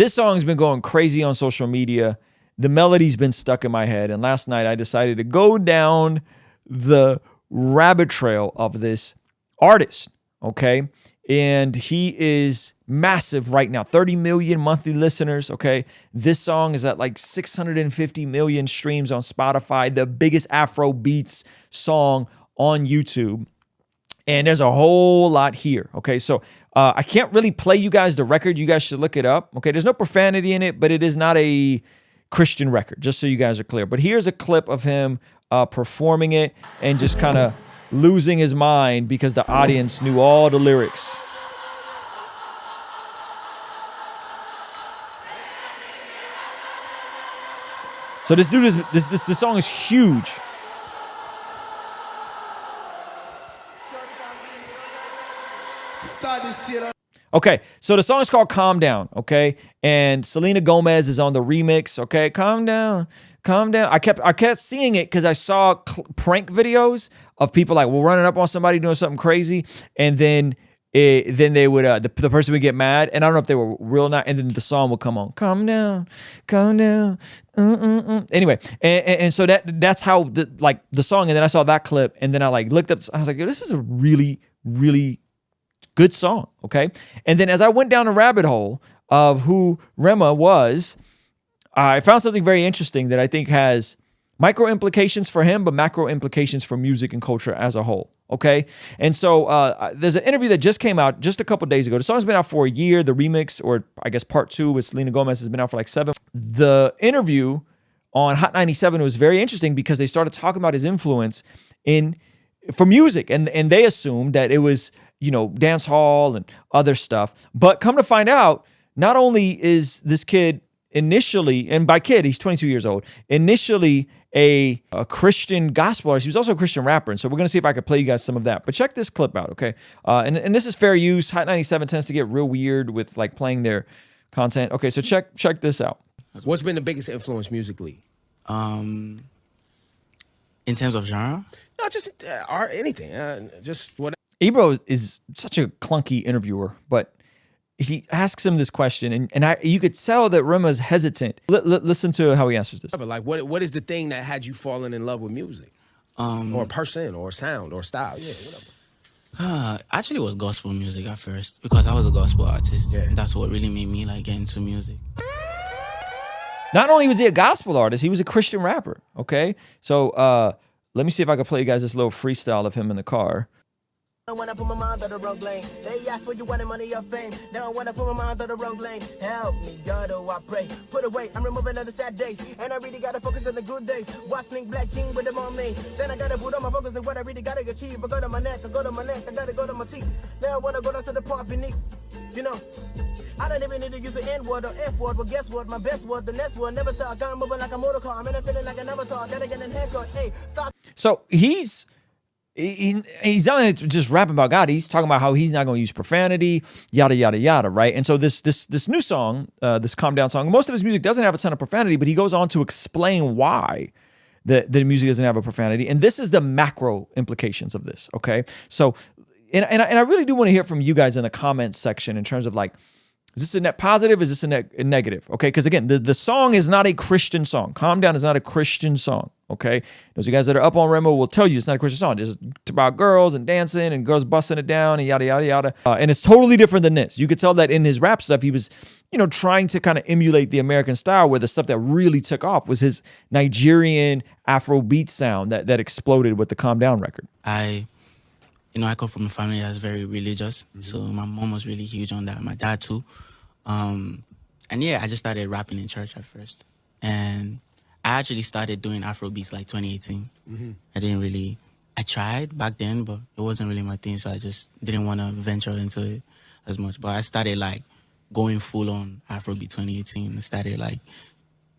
This song's been going crazy on social media. The melody's been stuck in my head. And last night I decided to go down the rabbit trail of this artist, okay? And he is massive right now, 30 million monthly listeners, okay? This song is at like 650 million streams on Spotify, the biggest Afrobeats song on YouTube. And there's a whole lot here, okay? So I can't really play you guys the record. You guys should look it up, okay? There's no profanity in it, but it is not a Christian record, just so you guys are clear. But here's a clip of him performing it and just kind of losing his mind because the audience knew all the lyrics. So this dude is this song is huge. Okay, so the song is called Calm Down, okay? And Selena Gomez is on the remix, okay? Calm down, calm down. I kept seeing it because I saw prank videos of people like, well, running up on somebody doing something crazy, and then they would the person would get mad, and I don't know if they were real or not, and then the song would come on, calm down, calm down. Anyway, and so that's how the song, and then I saw that clip, and then I like looked up, I was like, yo, this is a really, really good song, okay? And then as I went down a rabbit hole of who Rema was, I found something very interesting that I think has micro implications for him, but macro implications for music and culture as a whole, okay? And so there's an interview that just came out just a couple days ago. The song's been out for a year. The remix, or I guess part 2 with Selena Gomez, has been out for like 7. The interview on Hot 97 was very interesting because they started talking about his influence for music, and they assumed that it was, you know, dance hall and other stuff. But come to find out, not only is this kid initially, and by kid, he's 22 years old, initially a Christian gospel artist, he was also a Christian rapper. And so we're going to see if I can play you guys some of that. But check this clip out, okay? And this is fair use. Hot 97 tends to get real weird with like playing their content. Okay, so check this out. What's been the biggest influence musically? In terms of genre? No, just art, anything. Just whatever. Ebro is such a clunky interviewer, but he asks him this question, and you could tell that Rema's hesitant. Listen to how he answers this. Like, what is the thing that had you falling in love with music? Or a person, or sound, or style? Yeah, whatever. Actually, it was gospel music at first because I was a gospel artist. Yeah. That's what really made me like get into music. Not only was he a gospel artist, he was a Christian rapper, okay? So let me see if I can play you guys this little freestyle of him in the car. Don't wanna put my mind on the wrong lane. They ask for you wanting money or fame. Don't wanna put my mind on the wrong lane. Help me, God, oh I pray. Put away, I'm removing all the sad days. And I really gotta focus on the good days. Watching black jean with them on me. Then I gotta put on my focus on what I really gotta achieve. I go to my neck, I go to my neck, I gotta go to my teeth. Now I wanna go down to the part beneath. You know, I don't even need to use the N-word or F-word. Well, guess what? My best word, the next word. Never saw a gun moving like a motor car. I'm in a feeling like an avatar. Gotta get in haircut. Hey, stop. So he's not just rapping about God. He's talking about how he's not going to use profanity, yada, yada, yada, right? And so this new song, this Calm Down song, most of his music doesn't have a ton of profanity, but he goes on to explain why the music doesn't have a profanity. And this is the macro implications of this, okay? So, and I really do want to hear from you guys in the comments section in terms of like, is this a net positive? Is this a negative? Okay, because again, the song is not a Christian song. Calm Down is not a Christian song, okay? Those of you guys that are up on Rema will tell you it's not a Christian song. It's about girls and dancing and girls busting it down and yada, yada, yada. And it's totally different than this. You could tell that in his rap stuff, he was, you know, trying to kind of emulate the American style, where the stuff that really took off was his Nigerian Afrobeat sound that exploded with the Calm Down record. I come from a family that's very religious. Mm-hmm. So my mom was really huge on that. My dad too. And yeah, I just started rapping in church at first. And I actually started doing Afrobeats like 2018. Mm-hmm. I tried back then, but it wasn't really my thing. So I just didn't want to venture into it as much. But I started like going full on Afrobeat 2018. I started like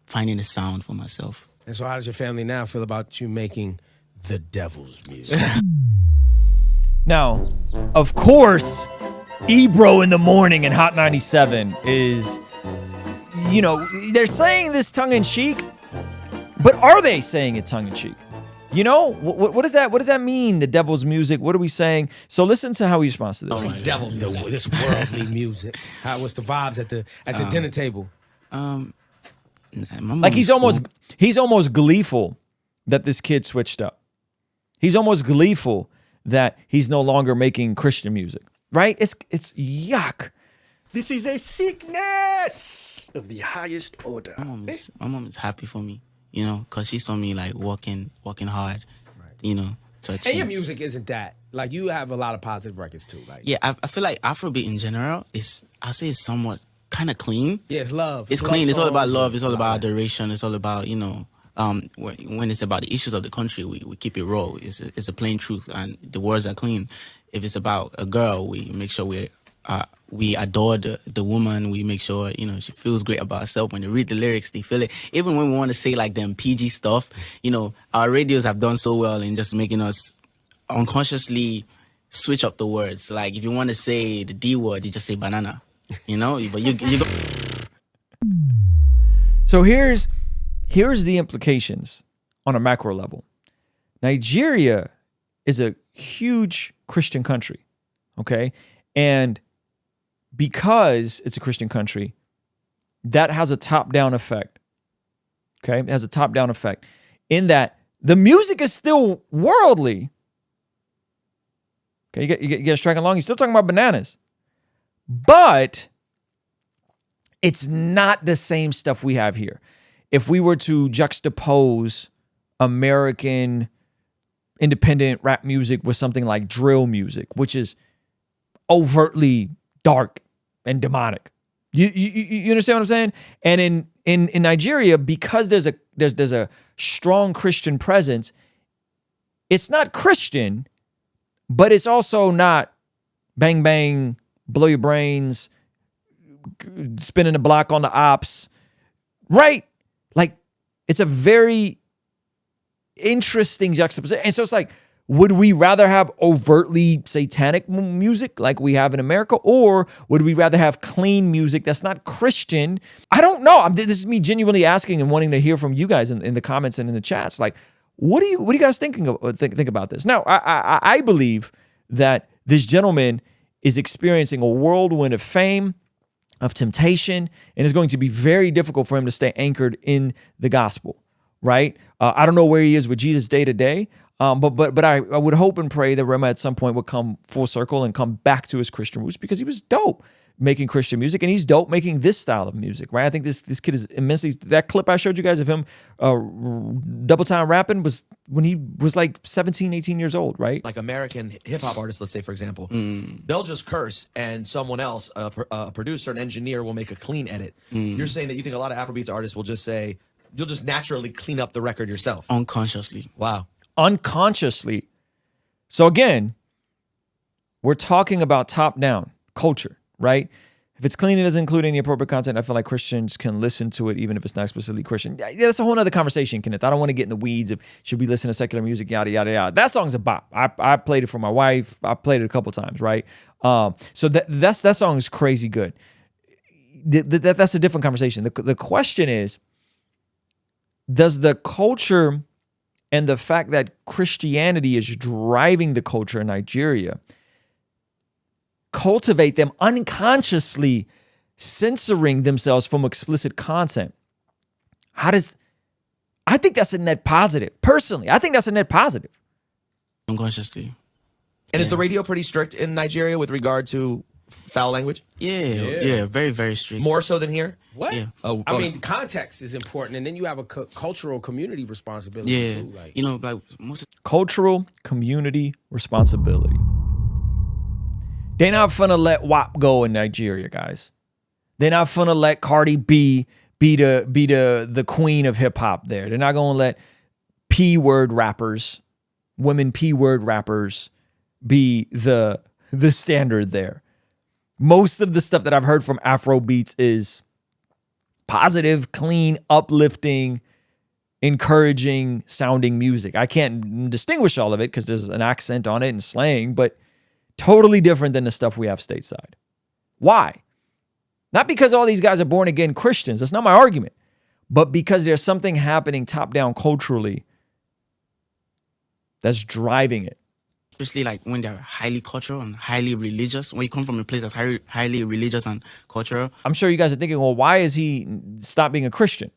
finding a sound for myself. And so how does your family now feel about you making the devil's music? Now, of course, Ebro in the morning in Hot 97 is, you know, they're saying this tongue-in-cheek, but are they saying it tongue-in-cheek? You know, what does that? What does that mean? The devil's music. What are we saying? So listen to how he responds to this. Devil music. This worldly music. What's the vibes at the dinner table? Like he's almost gleeful that this kid switched up. He's almost gleeful that he's no longer making Christian music. Right? It's yuck. This is a sickness of the highest order. My mom is happy for me, you know, because she saw me like working hard, you know, to achieve. And your music isn't that. Like, you have a lot of positive records too. Like, yeah, I feel like Afrobeat in general I'll say it's somewhat kind of clean. yeah, it's love. It's clean. It's all about love. It's all about adoration. It's all about, you know, when it's about the issues of the country, we keep it raw. It's a plain truth, and the words are clean. If it's about a girl, we make sure we adore the woman. We make sure, you know, she feels great about herself. When they read the lyrics, they feel it. Even when we want to say like them PG stuff, you know, our radios have done so well in just making us unconsciously switch up the words. Like if you want to say the D word, you just say banana, you know. But you go. So here's the implications on a macro level. Nigeria is a huge Christian country, okay? And because it's a Christian country, that has a top-down effect, okay? It has a top-down effect in that the music is still worldly. Okay, you get striking along. You're still talking about bananas. But it's not the same stuff we have here. If we were to juxtapose American independent rap music with something like drill music, which is overtly dark and demonic. You understand what I'm saying? And in Nigeria, because there's a strong Christian presence, it's not Christian, but it's also not bang bang, blow your brains, spinning the block on the ops, right? Like, it's a very interesting juxtaposition. And so it's like, would we rather have overtly satanic music like we have in America, or would we rather have clean music that's not Christian? I don't know. This is me genuinely asking and wanting to hear from you guys in the comments and in the chats. Like, what do you guys think about this? Now, I believe that this gentleman is experiencing a whirlwind of fame, of temptation, and it's going to be very difficult for him to stay anchored in the gospel, right? I don't know where he is with Jesus day to day, but I would hope and pray that Rema at some point would come full circle and come back to his Christian roots, because he was dope making Christian music, and he's dope making this style of music, right? I think this kid is immensely. That clip I showed you guys of him double time rapping was when he was like 17, 18 years old, right? Like American hip hop artists, let's say, for example, they'll just curse, and someone else, a producer, an engineer, will make a clean edit. You're saying that you think a lot of Afrobeats artists will just say, you'll just naturally clean up the record yourself. Unconsciously. Wow. Unconsciously. So again, we're talking about top-down culture, right? If it's clean, it doesn't include any appropriate content, I feel like Christians can listen to it even if it's not explicitly Christian. Yeah, that's a whole other conversation, Kenneth. I don't want to get in the weeds of should we listen to secular music, yada, yada, yada. That song's a bop. I played it for my wife. I played it a couple times, right? So that song is crazy good. That's a different conversation. The question is, does the culture and the fact that Christianity is driving the culture in Nigeria cultivate them unconsciously censoring themselves from explicit content? I think that's a net positive. Personally, I think that's a net positive. Unconsciously. And is the radio pretty strict in Nigeria with regard to foul language? Yeah, very, very strict. More so than here? What? Yeah. I mean, context is important, and then you have a cultural community responsibility Yeah, too. Like, you know, like most. Cultural community responsibility. They're not finna let WAP go in Nigeria, guys. They're not finna let Cardi B be the queen of hip hop there. They're not gonna let P-word rappers, women P-word rappers, be the standard there. Most of the stuff that I've heard from Afrobeats is positive, clean, uplifting, encouraging sounding music. I can't distinguish all of it because there's an accent on it and slang, but totally different than the stuff we have stateside. Why? Not because all these guys are born again Christians. That's not my argument. But because there's something happening top down culturally that's driving it. Especially like when they're highly cultural and highly religious. When you come from a place that's highly religious and cultural. I'm sure you guys are thinking, well, why is he stop being a Christian?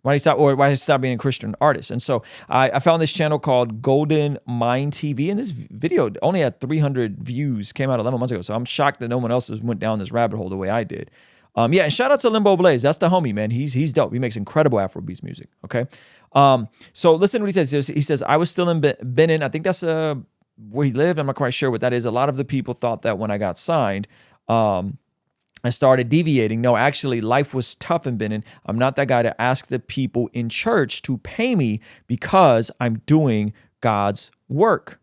Why did he stop being a Christian artist? And so I found this channel called Golden Mind TV, and this video only had 300 views, came out 11 months ago. So I'm shocked that no one else has went down this rabbit hole the way I did. Yeah, and shout out to Limbo Blaze. That's the homie, man. He's dope. He makes incredible Afrobeats music, okay? So listen to what he says. He says, I was still in Benin. I think that's where he lived. I'm not quite sure what that is. A lot of the people thought that when I got signed, I started deviating. No, actually, life was tough in Benin. I'm not that guy to ask the people in church to pay me because I'm doing God's work.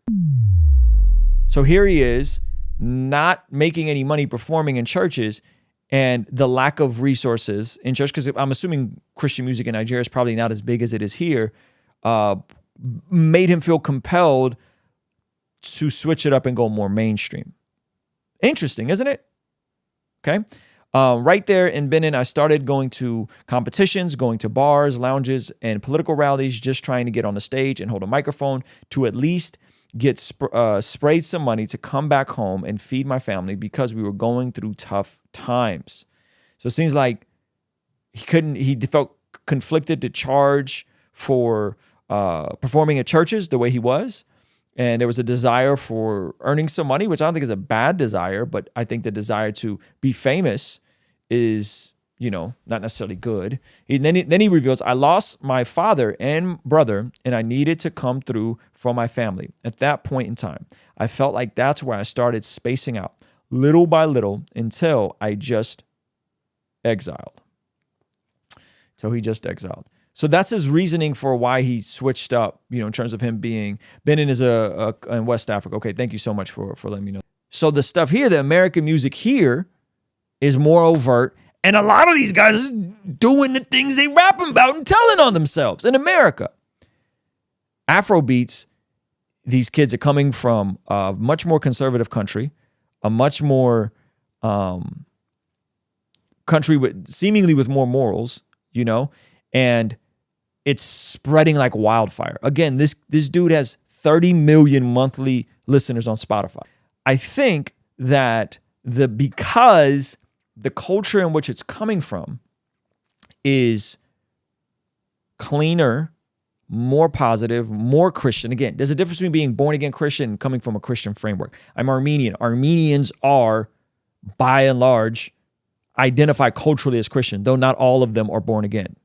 So here he is, not making any money performing in churches, and the lack of resources in church, because I'm assuming Christian music in Nigeria is probably not as big as it is here, made him feel compelled to switch it up and go more mainstream. Interesting, isn't it? Okay. Right there in Benin, I started going to competitions, going to bars, lounges, and political rallies, just trying to get on the stage and hold a microphone to at least get sprayed some money to come back home and feed my family because we were going through tough times. So it seems like he felt conflicted to charge for performing at churches the way he was. And there was a desire for earning some money, which I don't think is a bad desire, but I think the desire to be famous is, not necessarily good. Then he reveals, I lost my father and brother, and I needed to come through for my family. At that point in time, I felt like that's where I started spacing out little by little until I just exiled. So he just exiled. So that's his reasoning for why he switched up, in terms of him being Benin is in West Africa. Okay, thank you so much for letting me know. So the stuff here, the American music here is more overt. And a lot of these guys is doing the things they rapping about and telling on themselves in America. Afrobeats, these kids are coming from a much more conservative country, a much more country seemingly with more morals, and it's spreading like wildfire. Again, this dude has 30 million monthly listeners on Spotify. I think that because the culture in which it's coming from is cleaner, more positive, more Christian. Again, there's a difference between being born again Christian and coming from a Christian framework. I'm Armenian. Armenians are, by and large, identify culturally as Christian, though not all of them are born again.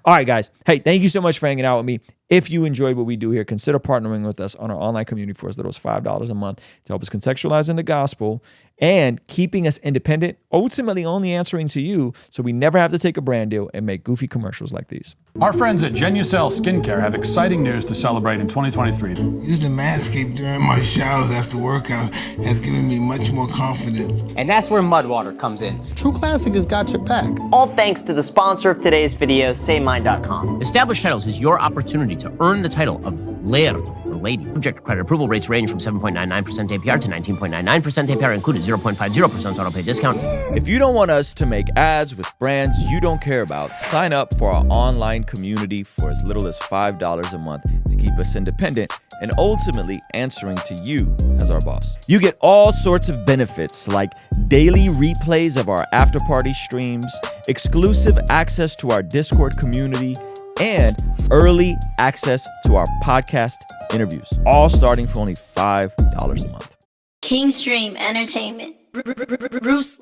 All right, guys. Hey, thank you so much for hanging out with me. If you enjoyed what we do here, consider partnering with us on our online community for as little as $5 a month to help us contextualize in the gospel and keeping us independent, ultimately only answering to you so we never have to take a brand deal and make goofy commercials like these. Our friends at Genucel Skincare have exciting news to celebrate in 2023. Using Manscaped during my showers after workout has given me much more confidence. And that's where Mudwater comes in. True Classic has got your back. All thanks to the sponsor of today's video, SayMine.com. Established Titles is your opportunity to earn the title of Laird or Lady. Subject to credit approval, rates range from 7.99% APR to 19.99% APR, included 0.50% auto pay discount. If you don't want us to make ads with brands you don't care about, sign up for our online community for as little as $5 a month to keep us independent and ultimately answering to you as our boss. You get all sorts of benefits like daily replays of our after party streams, exclusive access to our Discord community, and early access to our podcast interviews, all starting for only $5 a month. Kingstream Entertainment. Ruslan.